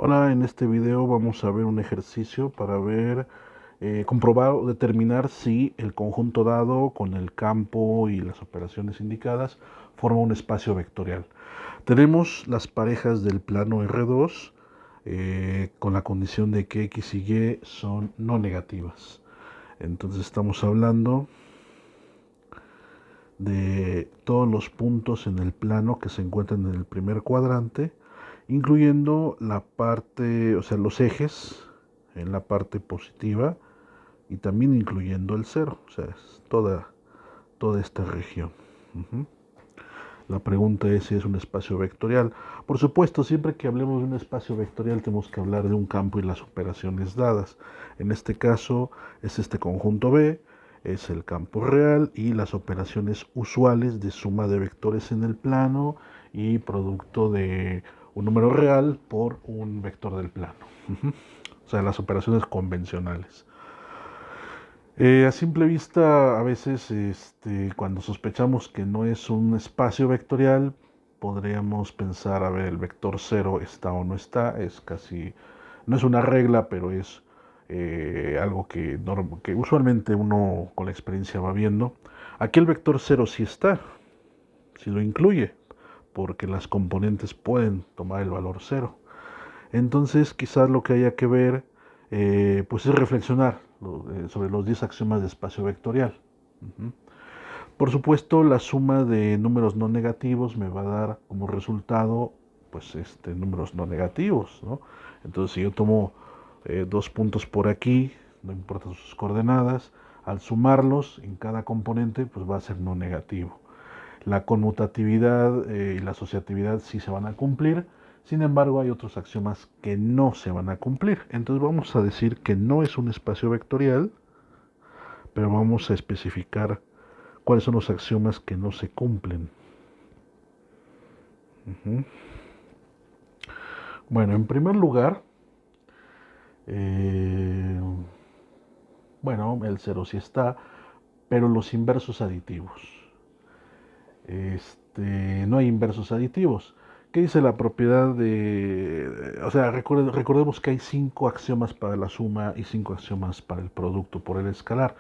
Hola, en este video vamos a ver un ejercicio para comprobar o determinar si el conjunto dado con el campo y las operaciones indicadas forma un espacio vectorial. Tenemos las parejas del plano R2 con la condición de que X y Y son no negativas. Entonces estamos hablando de todos los puntos en el plano que se encuentran en el primer cuadrante, incluyendo la parte, o sea, los ejes en la parte positiva y también incluyendo el cero, o sea, es toda esta región. Ujú. La pregunta es si es un espacio vectorial. Por supuesto, siempre que hablemos de un espacio vectorial tenemos que hablar de un campo y las operaciones dadas. En este caso es este conjunto B, es el campo real y las operaciones usuales de suma de vectores en el plano y producto de un número real por un vector del plano. O sea, las operaciones convencionales. A simple vista, a veces, cuando sospechamos que no es un espacio vectorial, podríamos pensar, a ver, el vector cero está o no está, es casi, no es una regla, pero es algo que usualmente uno con la experiencia va viendo. Aquí el vector cero sí está, sí lo incluye, porque las componentes pueden tomar el valor cero. Entonces, quizás lo que haya que ver, pues es reflexionar sobre los 10 axiomas de espacio vectorial. Ujú. Por supuesto, la suma de números no negativos me va a dar como resultado, pues, números no negativos, ¿no? Entonces, si yo tomo dos puntos por aquí, no importa sus coordenadas, al sumarlos en cada componente, pues va a ser no negativo. La conmutatividad y la asociatividad sí se van a cumplir, sin embargo hay otros axiomas que no se van a cumplir. Entonces vamos a decir que no es un espacio vectorial, pero vamos a especificar cuáles son los axiomas que no se cumplen. Ujú. Bueno, en primer lugar, eh, bueno, el cero sí está, pero los inversos aditivos. No hay inversos aditivos. ¿Qué dice la propiedad de... O sea, recordemos que hay 5 axiomas para la suma y 5 axiomas para el producto por el escalar.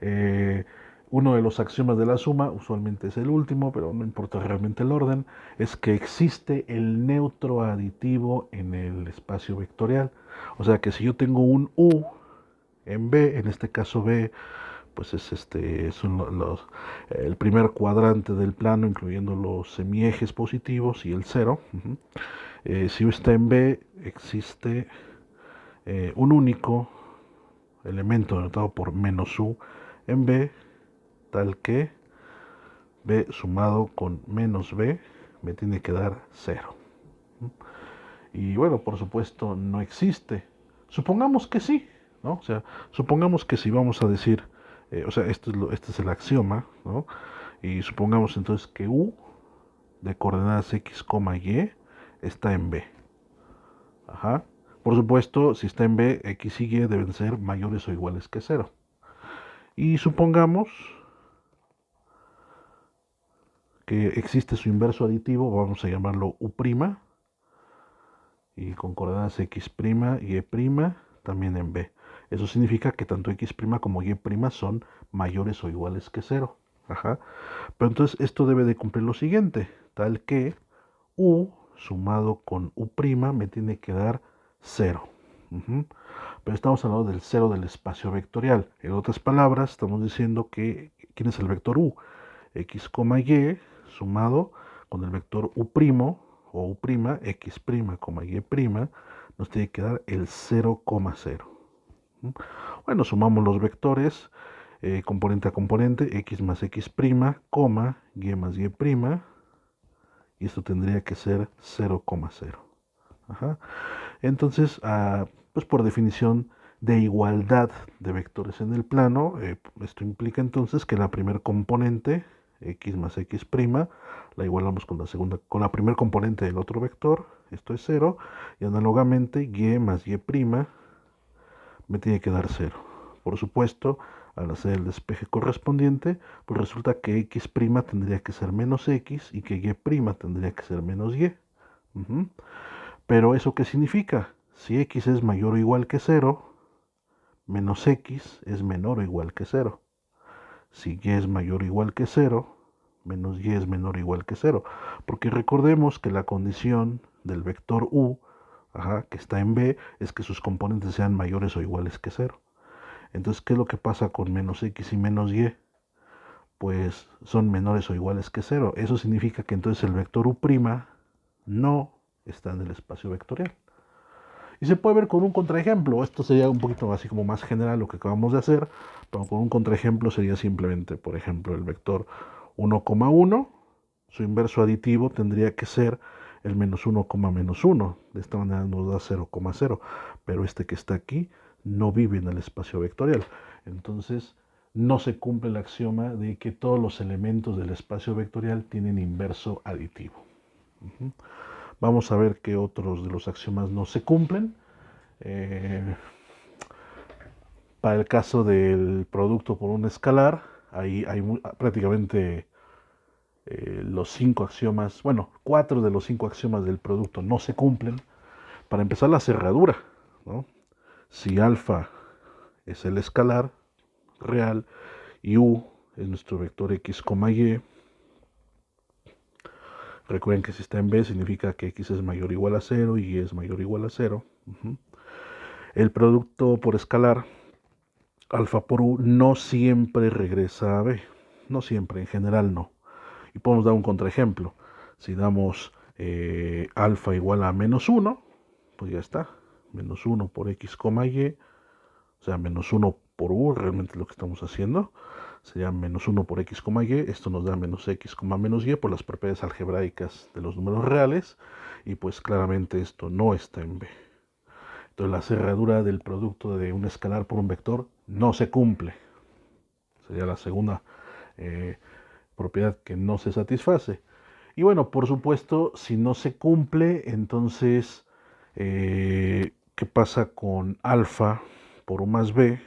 Eh, Uno de los axiomas de la suma, usualmente es el último, pero no importa realmente el orden, es que existe el neutro aditivo en el espacio vectorial. O sea que si yo tengo un U en B, en este caso B pues el primer cuadrante del plano, incluyendo los semiejes positivos y el cero. Si U está en B, existe un único elemento denotado por menos U en B, tal que B sumado con menos B me tiene que dar cero. Y bueno, por supuesto, no existe. Supongamos que sí, ¿no? O sea, supongamos que si vamos a decir, o sea, este es el axioma, ¿no? Y supongamos entonces que U de coordenadas x, y está en B. Ajá. Por supuesto, si está en B, x y y deben ser mayores o iguales que cero. Y supongamos que existe su inverso aditivo, vamos a llamarlo U', y con coordenadas x' y y' también en B. Eso significa que tanto x' como y' son mayores o iguales que cero. Ajá. Pero entonces esto debe de cumplir lo siguiente, tal que U sumado con U' me tiene que dar cero. Pero estamos hablando del cero del espacio vectorial. En otras palabras, estamos diciendo que ¿quién es el vector U? X, y sumado con el vector U' o U', X', y', nos tiene que dar el 0,0. Bueno, sumamos los vectores, componente a componente, x más x', y más y', y esto tendría que ser 0,0. Ajá. Entonces, pues por definición de igualdad de vectores en el plano, esto implica entonces que la primer componente, x más x', la igualamos con la segunda, con la primer componente del otro vector, esto es 0, y análogamente y más y' me tiene que dar 0. Por supuesto, al hacer el despeje correspondiente, pues resulta que x' tendría que ser menos x y que y' tendría que ser menos y. Ujú. Pero ¿eso qué significa? Si x es mayor o igual que 0, menos x es menor o igual que 0. Si y es mayor o igual que 0, menos y es menor o igual que 0. Porque recordemos que la condición del vector u, que está en B, es que sus componentes sean mayores o iguales que 0. Entonces, ¿qué es lo que pasa con menos x y menos y? Pues son menores o iguales que 0. Eso significa que entonces el vector u' no está en el espacio vectorial. Y se puede ver con un contraejemplo. Esto sería un poquito así como más general lo que acabamos de hacer, pero con un contraejemplo sería simplemente, por ejemplo, el vector 1,1, su inverso aditivo tendría que ser el menos 1, menos 1. De esta manera nos da 0,0. Pero este que está aquí no vive en el espacio vectorial. Entonces, no se cumple el axioma de que todos los elementos del espacio vectorial tienen inverso aditivo. Vamos a ver qué otros de los axiomas no se cumplen. Para el caso del producto por un escalar, ahí hay prácticamente los 5 axiomas, bueno, 4 de los 5 axiomas del producto no se cumplen. Para empezar, la cerradura, ¿no? Si alfa es el escalar real y u es nuestro vector x, y, recuerden que si está en B significa que x es mayor o igual a 0 y y es mayor o igual a 0. El producto por escalar, alfa por u, no siempre regresa a B. No siempre, en general no. Y podemos dar un contraejemplo. Si damos alfa igual a menos 1, pues ya está. Menos 1 por x, y, o sea, menos 1 por u, realmente lo que estamos haciendo. Sería menos 1 por x, y. Esto nos da menos x, menos y por las propiedades algebraicas de los números reales. Y pues claramente esto no está en B. Entonces la cerradura del producto de un escalar por un vector no se cumple. Sería la segunda propiedad que no se satisface. Y bueno, por supuesto, si no se cumple, entonces, ¿qué pasa con alfa por u más b,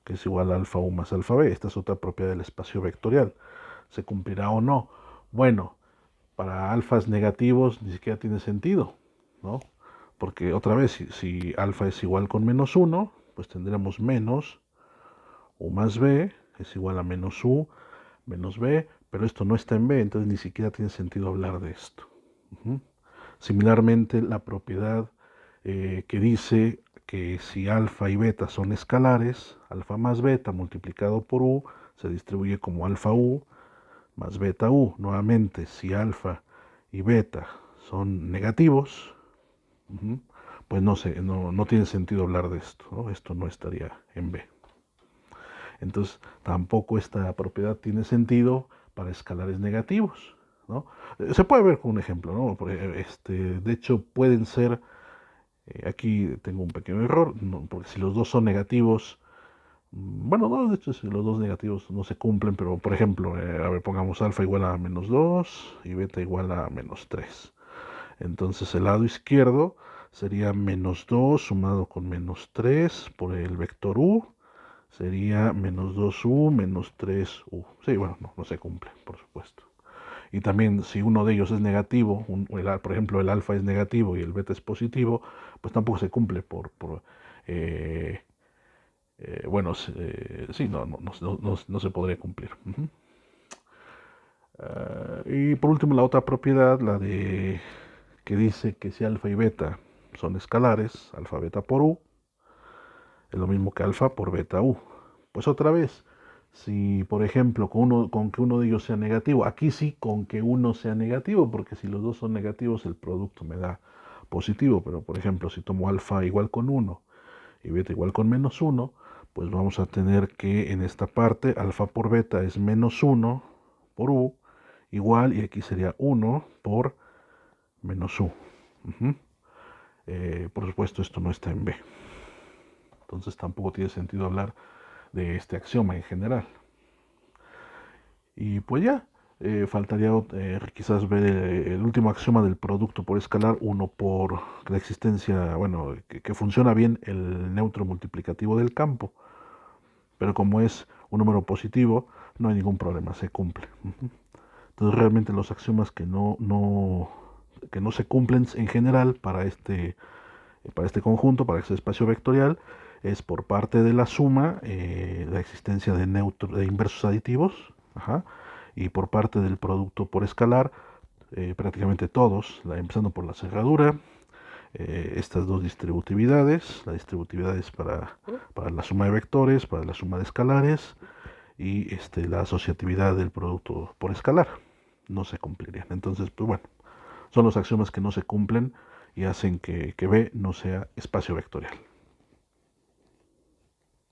que es igual a alfa u más alfa b? Esta es otra propiedad del espacio vectorial. ¿Se cumplirá o no? Bueno, para alfas negativos ni siquiera tiene sentido, ¿no? Porque otra vez, si alfa es igual con menos 1, pues tendremos menos u más b es igual a menos u menos b, pero esto no está en B, entonces ni siquiera tiene sentido hablar de esto. Similarmente, la propiedad que dice que si alfa y beta son escalares, alfa más beta multiplicado por u se distribuye como alfa u más beta u. Nuevamente, si alfa y beta son negativos, pues no tiene sentido hablar de esto, ¿no? Esto no estaría en B. Entonces, tampoco esta propiedad tiene sentido para escalares negativos, ¿no? Se puede ver con un ejemplo, ¿no? De hecho, pueden ser, aquí tengo un pequeño error, ¿no? Porque si los dos son negativos, bueno, no, de hecho, si los dos negativos no se cumplen, pero por ejemplo, a ver, pongamos alfa igual a menos 2 y beta igual a menos 3. Entonces, el lado izquierdo sería menos 2 sumado con menos 3 por el vector u, sería menos 2u menos 3u. Sí, bueno, no se cumple, por supuesto. Y también si uno de ellos es negativo, por ejemplo el alfa es negativo y el beta es positivo, pues tampoco se cumple eh, bueno, sí, no se podría cumplir. Y por último la otra propiedad, la de que dice que si alfa y beta son escalares, alfa beta por u, es lo mismo que alfa por beta u. Pues otra vez, si por ejemplo con que uno de ellos sea negativo, aquí sí con que uno sea negativo, porque si los dos son negativos el producto me da positivo, pero por ejemplo si tomo alfa igual con 1 y beta igual con menos 1, pues vamos a tener que en esta parte alfa por beta es menos 1 por u igual, y aquí sería 1 por menos u. Por supuesto esto no está en B. Entonces tampoco tiene sentido hablar de este axioma en general. Y pues ya, faltaría quizás ver el último axioma del producto por escalar, uno por la existencia, bueno, que funciona bien el neutro multiplicativo del campo, pero como es un número positivo, no hay ningún problema, se cumple. Entonces realmente los axiomas que que no se cumplen en general para este conjunto, para este espacio vectorial, es por parte de la suma, la existencia de inversos aditivos, ajá, y por parte del producto por escalar, prácticamente todos, empezando por la cerradura, estas dos distributividades. La distributividad es para la suma de vectores, para la suma de escalares, y la asociatividad del producto por escalar no se cumplirían. Entonces, pues bueno, son los axiomas que no se cumplen y hacen que B no sea espacio vectorial.